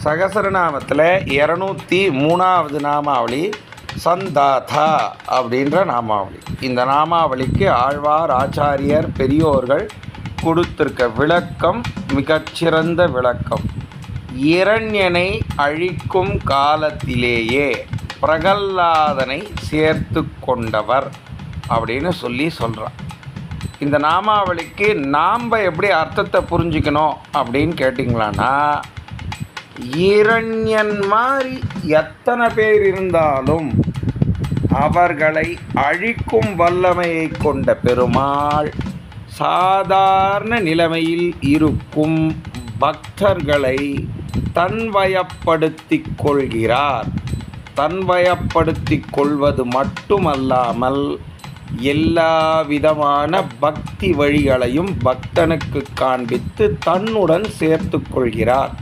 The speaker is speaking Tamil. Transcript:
சகசரநாமத்தில் 203வது நாமாவளி சந்தாதா அப்படின்ற நாமாவளி. இந்த நாமாவளிக்கு ஆழ்வார், ஆச்சாரியர், பெரியோர்கள் கொடுத்திருக்க விளக்கம் மிகச்சிறந்த விளக்கம். இரண்யனை அழிக்கும் காலத்திலேயே பிரகல்லாதனை சேர்த்து கொண்டவர் அப்படின்னு சொல்கிறான். இந்த நாமாவளிக்கு நாம் எப்படி அர்த்தத்தை புரிஞ்சுக்கணும் அப்படின்னு கேட்டிங்களான்னா, இரண்யன் மாதிரி எத்தனை பேர் இருந்தாலும் அவர்களை அழிக்கும் வல்லமையை கொண்ட பெருமாள் சாதாரண நிலைமையில் இருக்கும் பக்தர்களை தன்வயப்படுத்திக் கொள்கிறார். தன்வயப்படுத்திக் கொள்வது மட்டுமல்லாமல் எல்லா விதமான பக்தி வழிகளையும் பக்தனுக்கு காண்பித்து தன்னுடன் சேர்த்து கொள்கிறார்.